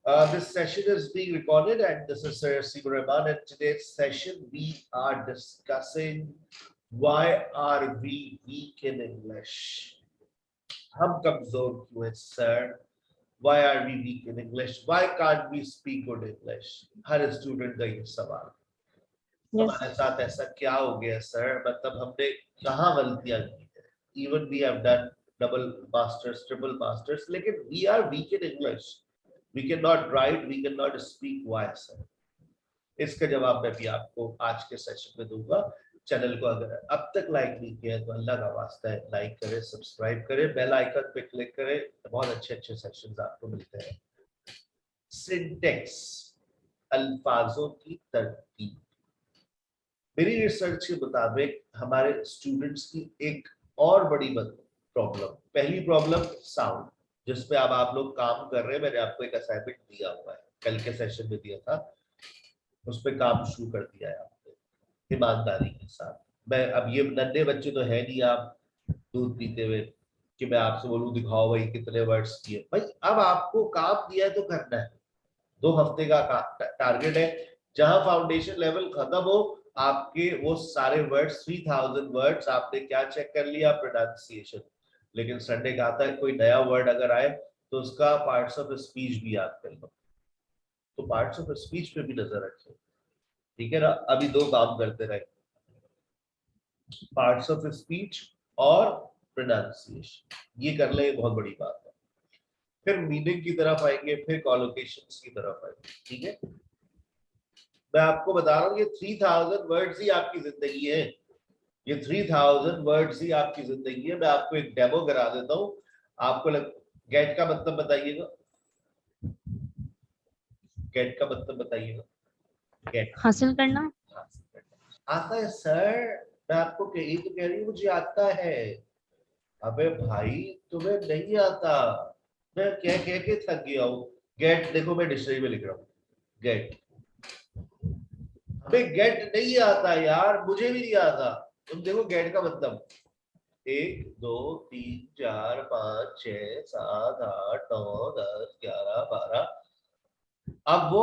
This session is being recorded, and this is Sir Sigur Rahman. And today's session, we are discussing why are we weak in English? हम कमजोर क्यों हैं, sir? Why are we weak in English? Why can't we speak good English? Her student का ये सवाल। हमारे साथ ऐसा क्या हो गया सर? मतलब हमने कहाँ गलतियां की है? Even we have done double masters, triple masters, लेकिन we are weak in English. We cannot write, we cannot speak. Why sir? इसका जवाब मैं भी आपको आज के सेशन में दूंगा। चैनल को अगर अब तक लाइक नहीं किया है तो अल्लाह का वास्ता है लाइक करें, सब्सक्राइब करें, बेल आइकन पे क्लिक करें, बहुत अच्छे सेशंस आपको मिलते हैं। सिंटेक्स, अल्फाजों की तरतीब। मेरी रिसर्च के मुताबिक हमारे स्टूडेंट्स की एक और बड़ी प्रॉब्लम, पहली प्रॉब्लम साउंड, जिसपे अब आप लोग काम कर रहे हैं। मैंने आपको एक असाइनमेंट दिया हुआ है, कल के सेशन में दिया था, उस पर काम शुरू कर दिया है आपने ईमानदारी के साथ। मैं अब ये नन्हे बच्चे तो है नहीं आप दूध पीते हुए कि मैं आपसे बोलूं दिखाओ भाई कितने वर्ड्स किए। भाई अब आपको काम दिया है तो करना है। 2 हफ्ते का टारगेट है, जहां फाउंडेशन लेवल खत्म हो आपके वो सारे वर्ड्स 3000 वर्ड्स आपने क्या चेक कर लिया? प्रोनाउंसिएशन। लेकिन संडे का आता है कोई नया वर्ड अगर आए तो उसका पार्ट्स ऑफ स्पीच भी याद कर लो, तो पार्ट्स ऑफ स्पीच पे भी नजर रखें, ठीक है ना? अभी 2 काम करते रहे, पार्ट्स ऑफ स्पीच और प्रोनाउंसिएशन, ये कर ले, बहुत बड़ी बात है। फिर मीनिंग की तरफ आएंगे, फिर कॉलोकेशंस की तरफ आएंगे, ठीक है? मैं आपको बता रहा हूँ ये 3000 वर्ड्स ही आपकी जिंदगी है, ये 3000 वर्ड्स ही आपकी जिंदगी है। मैं आपको एक डेमो करा देता हूँ। आपको गेट का मतलब बताइएगा, गेट का मतलब बताइएगा। गेट हासिल करना, आता है सर? मैं आपको यही तो कह रही हूँ मुझे आता है। अबे भाई तुम्हें नहीं आता, मैं कह के थक गया हूँ। गेट देखो, मैं डिक्शनरी में लिख रहा हूँ गेट। हमें गेट नहीं आता यार, मुझे भी नहीं आता। तुम देखो गेट का मतलब 1 2 3 4 5 6 7 8 9 10 11 12। अब वो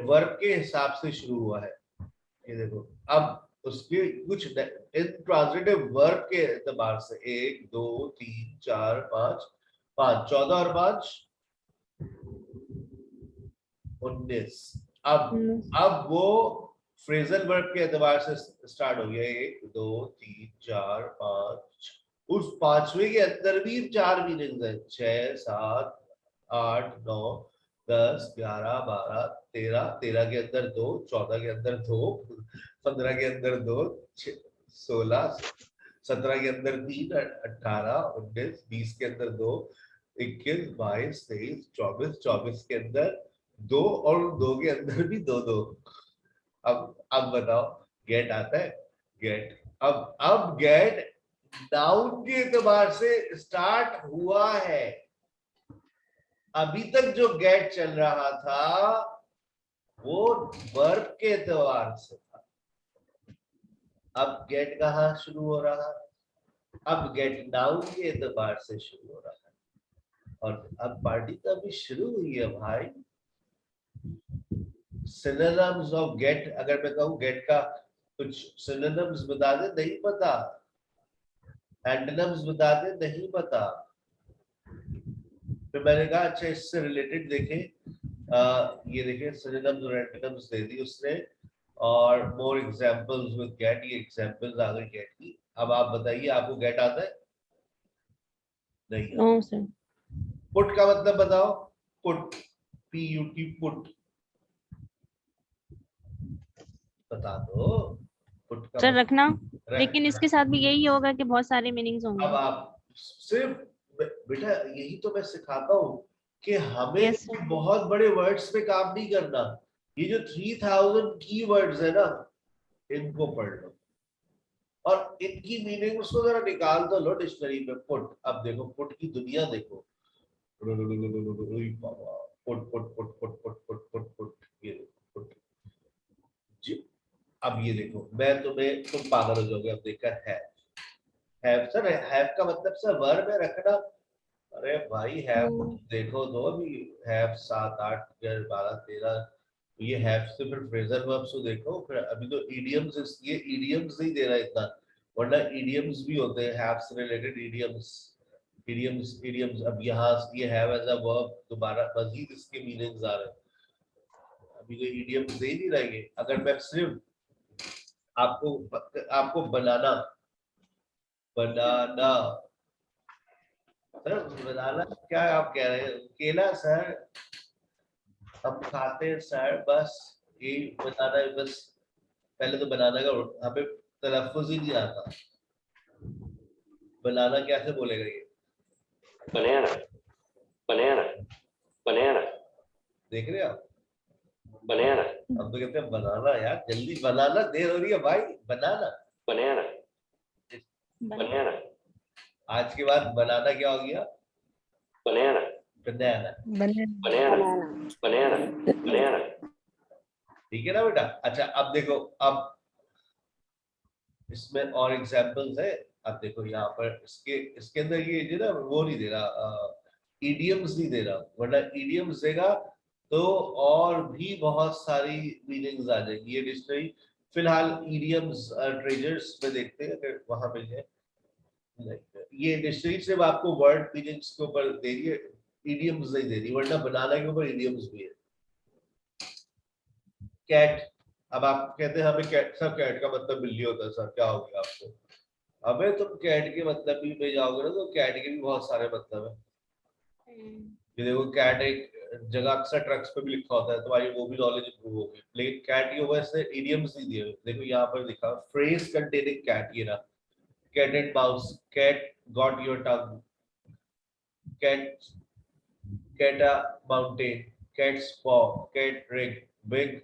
वर्ब के हिसाब से शुरू हुआ है, ये देखो। अब उसके कुछ इंट्रांजिटिव वर्ब के एतबार से 1 2 3 4 5 5 14 और 5 19। अब वो फ्रेजल वर्ब के एतबार से स्टार्ट हो गया, 1 2 3 4 5। उस पांचवे के अंदर भी 4 मीनिंग्स है, 6 7 8 9 10 11 12 13। 13 के अंदर 2, 14 के अंदर 2, 15 के अंदर 2, 16 17 के अंदर 3, 18 19 20 के अंदर 2, 21 22 23 24 24 के अंदर 2, और 2 के अंदर भी 2 2। अब बताओ गेट आता है? गेट अब गेट नाउन के एतबार से स्टार्ट हुआ है। अभी तक जो गेट चल रहा था वो वर्ब के एतबार से था। अब गेट कहाँ शुरू हो रहा? अब गेट नाउन के एतबार से शुरू हो रहा है। और अब पार्टी तो अभी शुरू हुई है भाई। सिनोनिम्स ऑफ गेट, अगर मैं कहूँ गेट का कुछ सिनोनिम्स बता दे, नहीं पता। एंटोनिम्स बता दे, नहीं पता। फिर मैंने कहा अच्छा इससे रिलेटेड देखें, ये देखें सिनोनिम्स और एंटोनिम्स दे दी उसने, और मोर एग्जांपल्स विद गेट। ये एग्जांपल्स आ गई गेट की। अब आप बताइए आपको गेट आता है? नहीं आता। No sir. पुट का मतलब बताओ। पुट, PUT, पुट, बता दो। पुट का सर मतलब रखना, लेकिन इसके साथ भी यही होगा कि बहुत सारे मीनिंग्स अब होंगे। आप सिर्फ, बेटा यही तो मैं सिखाता हूँ कि हमें यस सर। बहुत बड़े वर्ड्स पे काम नहीं करना। ये जो 3000 की वर्ड्स है ना, इनको पढ़ लो और इनकी मीनिंग उसको जरा निकाल तो लो डिक्शनरी में। पुट, अब देखो पुट की दुनिया देखो। Put put put put put put put put, ये देखो पुट जी। अब ये देखो, मैं तुम्हें, तुम पागल हो जाओगे अब देखकर। है सर, हैव का मतलब सर वर्ब है रखना। अरे भाई हैव देखो तो अभी हैव 7 8 12 13, ये हैव से फिर फ्रेजल वर्ब्स तो देखो, फिर अभी तो इडियम्स, ये इडियम्स नहीं दे रहा इतना, वरना इडियम्स भी होते हैं हैव से रिलेटेड इडियम्स। इडियम्स अब यहाँ ये हैव एज अ वर्ब दोबारा मजीद इसके मीनिंग्स आ रहे हैं। अभी तो इडियम्स दे नहीं रहेंगे। अगर मैं सिर्फ आपको आपको बनाना बनाना सर बनाना क्या आप कह रहे हैं? केला सर हम खाते हैं सर, बस ये बनाना है बस। पहले तो बनाना का हमें तलफ्फुज ही नहीं आता, बनाना कैसे बोलेगा ये? banana, banana, banana, देख रहे हैं आप? banana, हम तो कहते हैं बनाना, यार जल्दी बनाना, देर हो रही है भाई, बनाना। banana, banana, आज के बाद बनाना क्या हो गया? banana, बनाना। banana, banana, banana, ठीक है ना बेटा? अच्छा अब देखो, अब इसमें और एग्जांपल्स है। अब देखो यहाँ पर इसके इसके अंदर ये जो ना वो नहीं दे रहा, इडियम्स नहीं दे रहा, वरना इडियम्स देगा तो और भी बहुत सारी मीनिंग्स आ जाएगी। ये डिक्शनरी फिलहाल इडियम्स ट्रेजर्स में देखते हैं अगर वहां मिल जाए। ये डिक्शनरी सिर्फ आपको वर्ड मीनिंग्स के ऊपर दे रही है, इडियम्स नहीं दे रही, वरना बनाना के ऊपर इडियम्स भी है। कैट, अब आप कहते हैं हमें कैट, सर कैट का मतलब बिल्ली होता है, सर क्या हो गया आपको? अबे तुम कैट के मतलब भी में जाओगे ना तो कैट के भी बहुत सारे मतलब है। ये देखो कैट एक जगह अक्सर ट्रक्स पे भी लिखा होता है, तुम्हारी वो भी नॉलेज इंप्रूव होगी। लेकिन कैट के ऊपर से इडियम्स नहीं दिए हुए। देखो यहाँ पर लिखा फ्रेज कंटेनिंग कैट, ये ना cat and mouse, cat got your tongue, cat cat a mountain, cats paw, cat rig, big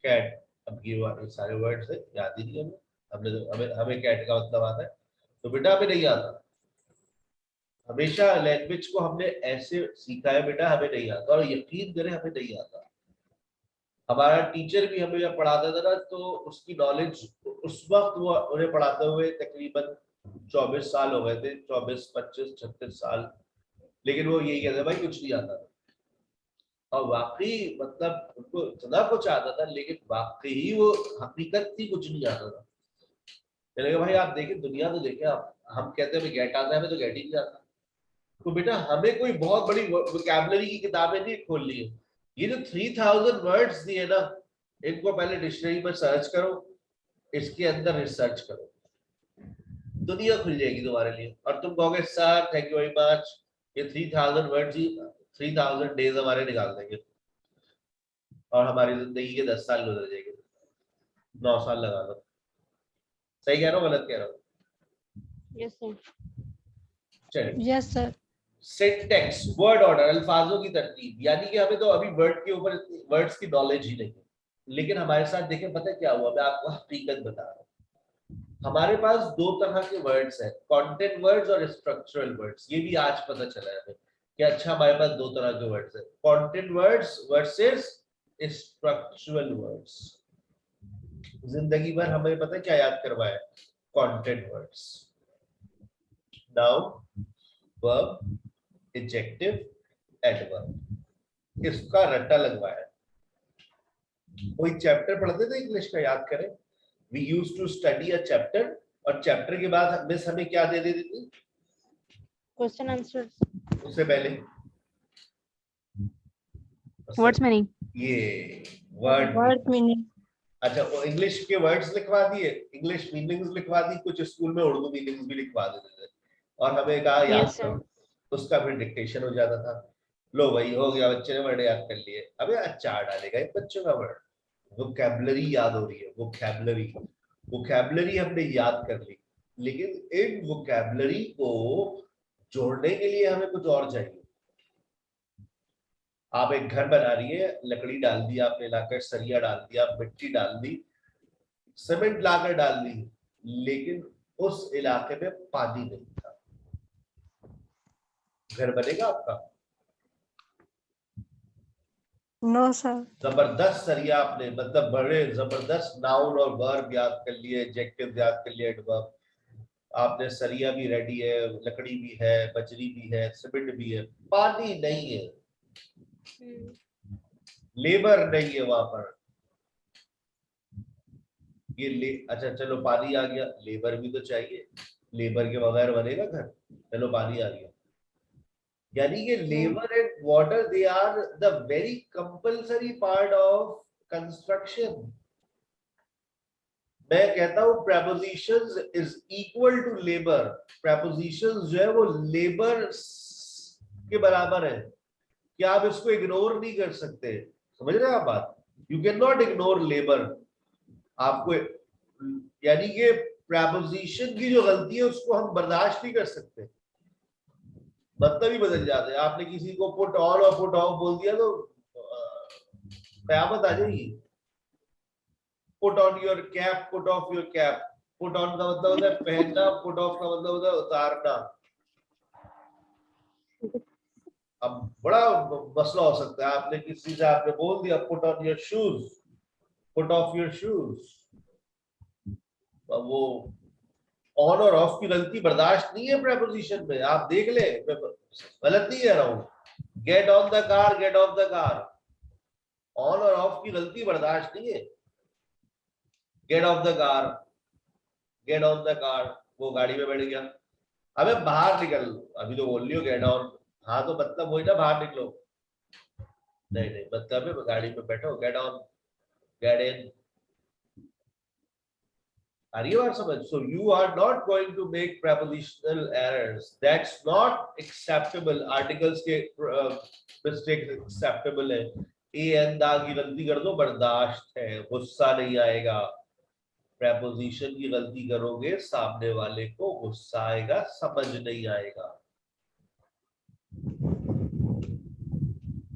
cat. अब ये सारे वर्ड्स है, याद ही नहीं हमें। हमने तो हमें हमें कैट का मतलब आता है, तो बेटा हमें नहीं आता। हमेशा लैंग्वेज को हमने ऐसे सीखा है बेटा, हमें नहीं आता, और यकीन करें हमें नहीं आता। हमारा टीचर भी हमें जब पढ़ाता था ना तो उसकी नॉलेज उस वक्त वो उन्हें पढ़ाते हुए तकरीबन 24 साल हो गए थे, 24 25 36 साल, लेकिन वो यही कहते भाई कुछ नहीं आता था। और वाकई मतलब उनको इतना कुछ आता था, लेकिन वाकई वो हकीकत थी, कुछ नहीं आता था। चलेगा भाई आप देखें दुनिया तो देखें आप, हम कहते हैं गेट आता है, हमें तो गेट ही नहीं आता। तो बेटा हमें कोई बहुत बड़ी वोकैबुलरी की किताबें नहीं खोलनी है। ये जो 3000 वर्ड्स दिए ना, इनको पहले डिक्शनरी में सर्च करो, इसके अंदर रिसर्च करो, दुनिया खुल जाएगी तुम्हारे लिए। और तुम कहोगे sir thank you very much, ये 3000 वर्ड्स ही 3000 डेज हमारे निकाल देंगे, और हमारी जिंदगी के 10 साल गुजर जाएंगे, 9 साल लगा दो। सही कह रहा हूँ गलत कह रहा हूँ? Yes sir. चलिए, yes sir. Syntax, word order, अल्फाजों की तरतीब, यानी कि हमें तो अभी वर्ड के ऊपर वर्ड्स की नॉलेज ही नहीं है। लेकिन हमारे साथ देखें पता क्या हुआ, मैं आपको हकीकत बता रहा हूँ। हमारे पास दो तरह के वर्ड्स हैं, कंटेंट वर्ड्स और स्ट्रक्चरल वर्ड्स। ये भी आज पता चला है हमें कि अच्छा हमारे पास दो तरह के वर्ड्स हैं, content words versus structural words. जिंदगी भर हमें पता है क्या याद करवाया? Content words, noun, verb, adjective, adverb, इसका रट्टा लगवाया। कोई चैप्टर पढ़ते थे इंग्लिश का, याद करें, we used to study a chapter, और चैप्टर के बाद मिस हमें क्या दे देती थी? Question answer. उससे पहले वर्ड्स में नहीं, ये वर्ड, वर्ड मीनिंग। अच्छा वो इंग्लिश के वर्ड्स लिखवा दिए, इंग्लिश मीनिंग्स लिखवा दी, कुछ स्कूल में उर्दू मीनिंग्स भी लिखवा देते थे, और हमें कहा याद Yes, sir. करो, उसका फिर डिक्टेशन हो जाता था। लो भाई हो गया, बच्चे ने वर्ड याद कर लिए। अबे अचार डालेगा ये बच्चों का वर्ड, वोकैबुलरी याद हो रही है, वोकैबुलरी वोकैबुलरी हमने याद कर ली, लेकिन इन वोकैबुलरी को जोड़ने के लिए हमें कुछ और चाहिए। आप एक घर बना रही है, लकड़ी डाल दी आपने, लाकर सरिया डाल दिया, मिट्टी डाल दी, सीमेंट लाकर डाल दी, लेकिन उस इलाके में पानी नहीं था, घर बनेगा आपका? No sir. जबरदस्त सरिया आपने, मतलब बड़े जबरदस्त नाउन और वर्ब याद कर लिए, एडजेक्टिव याद कर लिए, एडवर्ब, आपने सरिया भी रेडी है, लकड़ी भी है, बजरी भी है, सीमेंट भी है, पानी नहीं है, लेबर नहीं है वहां पर। अच्छा चलो पानी आ गया, लेबर भी तो चाहिए, लेबर के बगैर बनेगा घर? चलो पानी आ गया। यानी कि labour and water they are the very compulsory part of construction. मैं कहता हूं prepositions is equal to labour. prepositions जो है वो लेबर के बराबर है, कि आप इसको इग्नोर नहीं कर सकते। समझ रहे हैं आप बात? You can not ignore labour. आपको यानी कि preposition की जो गलती है उसको हम बर्दाश्त नहीं कर सकते, मतलब ही बदल जाते हैं। आपने किसी को पुट ऑन और पुट ऑफ बोल दिया तो कयामत आ जाएगी। Put on your cap, put off your cap. Put on का मतलब होता है पहनना, पुट ऑफ का मतलब होता है उतारना। अब बड़ा मसला हो सकता है, आपने किसी से आपने बोल दिया put on your shoes, put off your shoes, वो ऑन और ऑफ की गलती बर्दाश्त नहीं है प्रेपोजिशन में। आप देख ले, मैं गलत नहीं कह रहा हूं। Get on the car, get off the car, on और ऑफ की गलती बर्दाश्त नहीं है। Get off the car, get on the car, वो गाड़ी में बैठ गया। अबे बाहर निकल, अभी तो बोल रही हो गेट ऑन, हाँ तो मतलब वही ना बाहर निकलो। नहीं नहीं, मतलब है गाड़ी में बैठो, गेट ऑन, गेट इन। आ रही है बात समझ? So you are not going to make prepositional errors. That's not acceptable. Articles के mistakes acceptable है। ए एन दा की गलती कर दो, बर्दाश्त है, गुस्सा नहीं आएगा। preposition की गलती करोगे, सामने वाले को गुस्सा आएगा, समझ नहीं आएगा,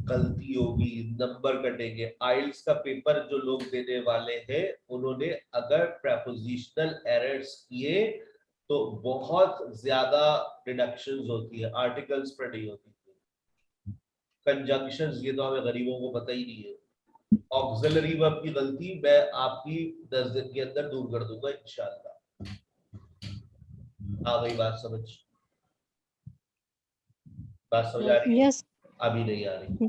गलती होगी, नंबर कटेंगे। आइल्स का पेपर जो लोग देने वाले हैं, उन्होंने अगर प्रेपोजिशनल एरर्स किए तो बहुत ज्यादा डिडक्शंस होती है, आर्टिकल्स पर नहीं होती। कंजंक्शंस ये तो हमें गरीबों को पता ही नहीं है। ऑक्सिलरी वर्ब की गलती मैं आपकी 10 दिन के अंदर दूर कर दूंगा इंशाल्लाह। आ गई बात समझ? बात समझ आ रही है? यस अभी नहीं आ रही।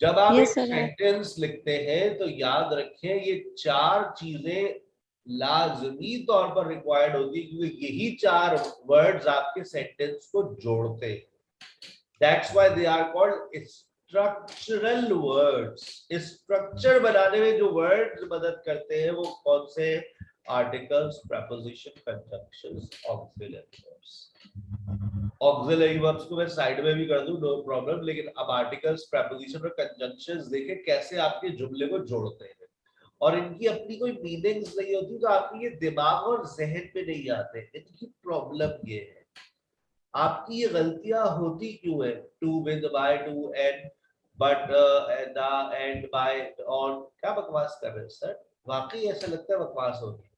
जब आप Yes, एक sir. सेंटेंस लिखते हैं तो याद रखें ये 4 चीजें लाजमी तौर पर रिक्वायर्ड होती है, क्योंकि यही 4 वर्ड्स आपके सेंटेंस को जोड़ते हैं। That's why they are called structural words. Structure बनाने में जो वर्ड्स मदद करते हैं वो कौन से? Articles, preposition, conjunctions, auxiliary verbs. Auxiliary verbs को मैं साइड में भी कर दूं, नो प्रॉब्लम, लेकिन अब आर्टिकल्स, प्रीपोजिशन और कंजंक्शंस देखें कैसे आपके जुमले को जोड़ते हैं। और इनकी अपनी कोई मीनिंग्स नहीं होती, तो आपके ये दिमाग और जहन में नहीं आते। इनकी प्रॉब्लम ये है, आपकी ये गलतियां होती क्यों है? To, with, by, to, and, but, the, and, by, on. क्या बकवास कर रहे हैं सर? वाकई ऐसा लगता है बकवास होगी।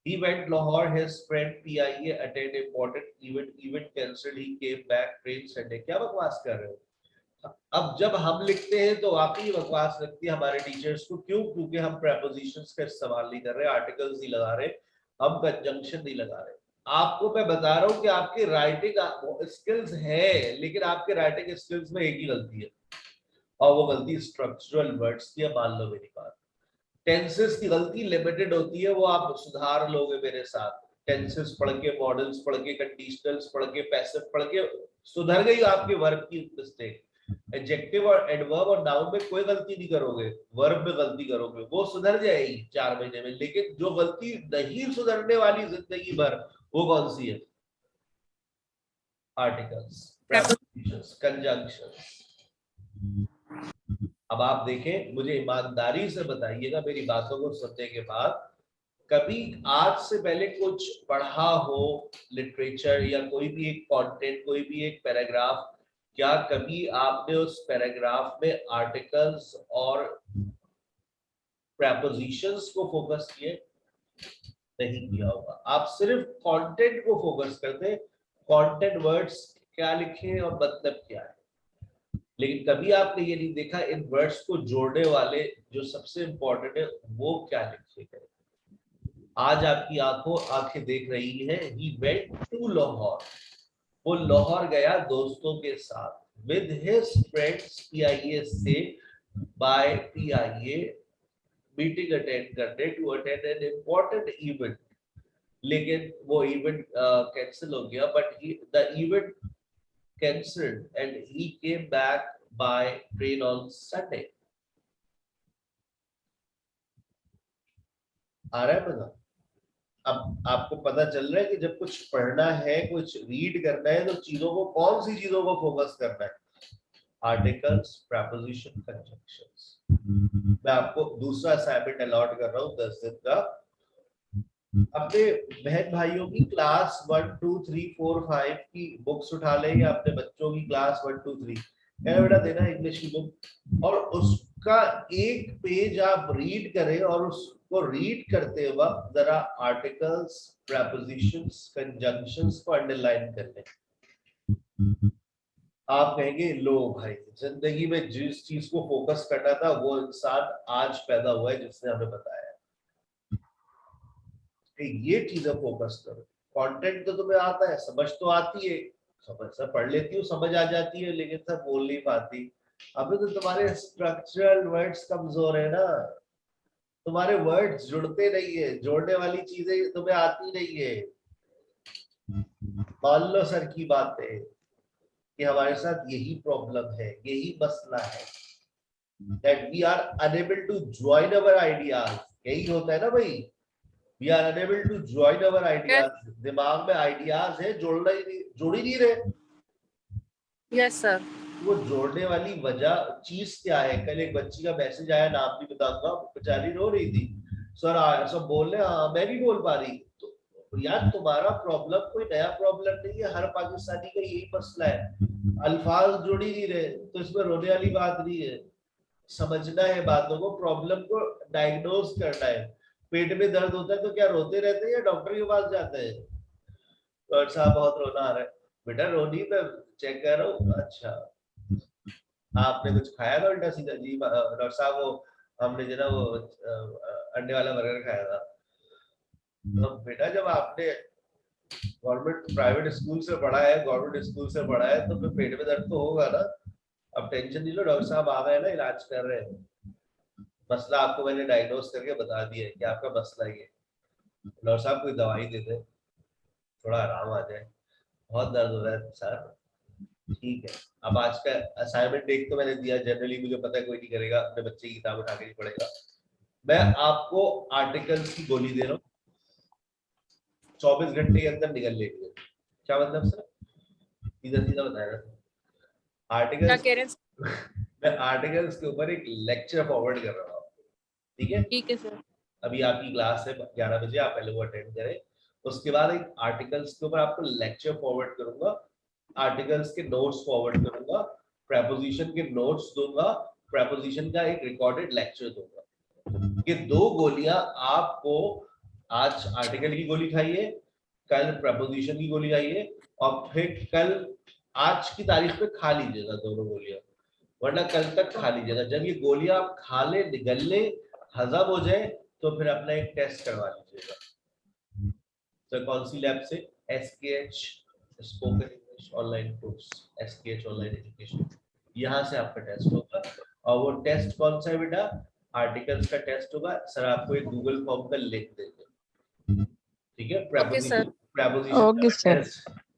He went Lahore, his friend PIA attend important event cancelled, he came back, train Sunday। क्या बकवास कर रहे हो? अब जब हम लिखते हैं तो वाकई बकवास लगती है हमारे टीचर्स को। क्यों? क्योंकि हम prepositions का इस्तेमाल नहीं कर रहे, आर्टिकल्स नहीं लगा रहे, हम कंजंक्शन नहीं लगा रहे। आपको मैं बता रहा हूँ कि आपकी राइटिंग स्किल्स है, लेकिन आपके राइटिंग स्किल्स में एक ही गलती है, और वो गलती स्ट्रक्चरल वर्ड्स की है। मान लो मेरी बात, टेंसेस की गलती लिमिटेड होती है, वो आप सुधार लोगे मेरे साथ। टेंसेस पढ़ के, मॉडल्स पढ़ के, कंडीशनल्स पढ़ के, पैसिव पढ़ के सुधर गई आपके वर्ब की मिस्टेक। एडजेक्टिव और एडवर्ब और नाउन में कोई गलती नहीं करोगे, वर्ब में गलती करोगे, वो सुधर जाएगी 4 महीने में। लेकिन जो गलती नहीं सुधरने वाली जिंदगी भर, वो कौन सी है? Articles, prepositions, conjunctions. अब आप देखें, मुझे ईमानदारी से बताइएगा मेरी बातों को सुनने के बाद, कभी आज से पहले कुछ पढ़ा हो लिटरेचर या कोई भी एक कंटेंट, कोई भी एक पैराग्राफ, क्या कभी आपने उस पैराग्राफ में आर्टिकल्स और प्रीपोजिशंस को फोकस किए? नहीं किया होगा। आप सिर्फ कंटेंट को फोकस करते, कंटेंट वर्ड्स क्या लिखे और मतलब क्या है, लेकिन कभी आपने ये नहीं देखा इन वर्ड्स को जोड़ने वाले जो सबसे इंपॉर्टेंट है वो क्या लिखे गए। आज आपकी आंखें देख रही हैं। He went to Lahore. वो लाहौर गया दोस्तों के साथ with his friends PIA से by PIA मीटिंग अटेंड करने to attend an important event. लेकिन वो इवेंट कैंसिल हो गया, but the event cancelled and he came back by train on Sunday. आ रहा है पता? अब आपको पता चल रहा है कि जब कुछ पढ़ना है, कुछ रीड करना है, तो चीजों को, कौन सी चीजों को फोकस करना है? Articles, preposition, conjunctions. मैं आपको दूसरा असाइनमेंट अलॉट कर रहा हूँ 10 दिन का। अपने बहन भाइयों की क्लास 1 2 3 4 5 की बुक्स उठा लें, या अपने बच्चों की क्लास 1 2 3 बेटा देना इंग्लिश की बुक, और उसका एक पेज आप रीड करें, और उसको रीड करते वक्त जरा आर्टिकल्स, प्रेपोजिशंस, कंजंक्शंस को अंडरलाइन कर लें। आप कहेंगे लो भाई, जिंदगी में जिस चीज को फोकस करना था वो इंसान आज पैदा हुआ है जिसने हमें बताया कि ये चीजें फोकस करो। कंटेंट तो तुम्हें आता है, समझ तो आती है, समझ से पढ़ लेती हूँ, समझ आ जाती है, लेकिन सब बोल नहीं पाती। अभी तो तुम्हारे स्ट्रक्चरल वर्ड्स कमजोर है ना, तुम्हारे वर्ड्स जुड़ते नहीं है, जोड़ने वाली चीजें तुम्हें आती नहीं है। मान लो सर की बात है कि हमारे साथ यही प्रॉब्लम है, यही मसला है, that we are unable to join our ideas। यही होता है ना भाई, we are unable to join our ideas। दिमाग में आइडियाज है, जोड़ना ही नहीं, जोड़ ही नहीं रहे। Yes sir. वो जोड़ने वाली वजह चीज क्या है? कल एक बच्ची का मैसेज आया, नाम भी बताऊंगा, बेचारी रो रही थी, सर सब बोल रहे, हाँ मैं भी बोल पा रही। तो यार तुम्हारा प्रॉब्लम कोई नया प्रॉब्लम नहीं है, हर पाकिस्तानी का यही मसला है, अल्फाज जोड़ ही नहीं रहे। तो इसमें रोने वाली बात नहीं है, समझना है बातों को, प्रॉब्लम को डायग्नोज करना है। पेट में दर्द होता है तो क्या रोते रहते हैं या डॉक्टर के पास जाते हैं? डॉक्टर साहब बहुत रोना आ रहा है, बेटा रोनी, मैं चेक कर रहा हूँ। अच्छा आपने कुछ खाया था उल्टा सीधा? जी डॉक्टर साहब वो हमने जो ना वो अंडे वाला बर्गर खाया था। तो बेटा जब आपने गवर्नमेंट प्राइवेट स्कूल से पढ़ा है, गवर्नमेंट स्कूल से पढ़ा है, तो फिर पेट में दर्द तो होगा ना। अब टेंशन नहीं लो, डॉक्टर साहब आ गए ना, इलाज कर रहे हैं। मसला आपको मैंने डायग्नोज करके बता दिया है कि आपका मसला ये। डॉक्टर साहब कोई दवाई दे दे, थोड़ा आराम आ जाए, बहुत दर्द हो रहा है सर। ठीक है, अब आज का असाइनमेंट एक तो मैंने दिया, जनरली मुझे पता है कोई नहीं करेगा, अपने बच्चे की किताब उठा के नहीं पढ़ेगा। मैं आपको आर्टिकल्स की गोली दे रहा हूँ, 24 घंटे के अंदर निकल लेंगे। क्या मतलब सर? सीधा सीधा बताया आर्टिकल्स। मैं आर्टिकल्स के ऊपर एक लेक्चर फॉरवर्ड कर रहा हूँ, ठीक है? ठीक है सर। अभी आपकी क्लास है 11 बजे, आप पहले वो अटेंड करें। उसके बाद एक आर्टिकल्स के ऊपर आपको लेक्चर फॉरवर्ड करूंगा, आर्टिकल्स के नोट्स फॉरवर्ड करूंगा, प्रेपोजिशन के नोट्स दूंगा, प्रेपोजिशन का एक रिकॉर्डेड लेक्चर दूंगा। ये 2 गोलियां आपको, आज आर्टिकल की गोली खाइए, कल प्रेपोजिशन की गोली खाइए, और फिर कल आज की तारीख पे खा लीजिएगा दोनों गोलियां, वरना कल तक खा लीजिएगा। जब ये गोलियां आप खा ले, निगल ले, हजम हो जाए, तो फिर अपना एक टेस्ट करवा लीजिएगा। तो कौन सी लैब से? SKH spoken English online course, SKH online education, यहाँ से आपका टेस्ट होगा। और वो टेस्ट कौन सा है बेटा? आर्टिकल्स का टेस्ट होगा। सर आपको एक गूगल फॉर्म का लिंक देंगे, ठीक है?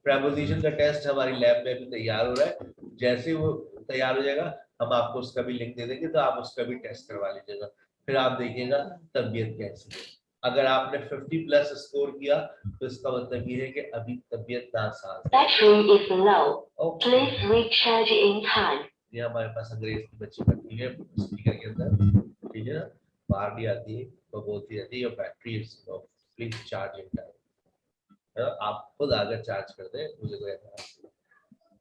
प्रेपोजिशन का टेस्ट हमारी लैब में भी तैयार हो रहा है। जैसे वो तैयार हो जाएगा, हम आपको उसका भी लिंक दे देंगे, तो आप उसका भी टेस्ट करवा लीजिएगा। फिर आप देखिएगा तबीयत कैसी है। अगर आपने 50+ स्कोर किया, तो इसका मतलब ये है कि अभी तबीयत नासाज है। ये हमारे पास अंग्रेज की बच्ची बैठी है स्पीकर के अंदर, ठीक है ना, बाहर भी आती है, तो बोलती रहती है battery is low, please charge in time. आप खुद आकर चार्ज कर दे, मुझे कोई ऐसा नहीं।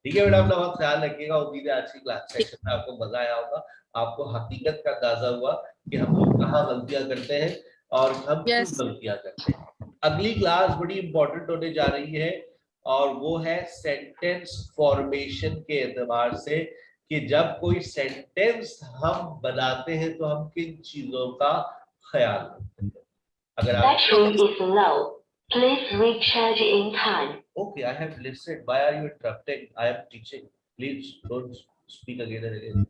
ठीक है बेटा, अपना बहुत ख्याल रखिएगा। उम्मीद है आज की क्लास सेशन में आपको मजा आया होगा, आपको हकीकत का अंदाजा हुआ कि हम लोग कहाँ गलतियां करते हैं और हम क्यों गलतियां करते हैं। अगली क्लास बड़ी इंपॉर्टेंट होने जा रही है, और वो है सेंटेंस फॉर्मेशन के एतबार से, कि जब कोई सेंटेंस हम बनाते हैं तो हम किन चीजों का ख्याल रखते हैं। अगर आप Battery is low. Please recharge in time. okay, I have listened. Why are you interrupting? I am teaching. Please don't speak again and again.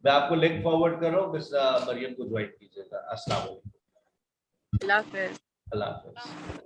मैं आपको लिंक फॉरवर्ड कर रहा हूँ, मिस मरियम को ज्वाइन कीजिएगा। अस्सलाम वालेकुम। Allah Hafiz. अल्लाह हाफिज।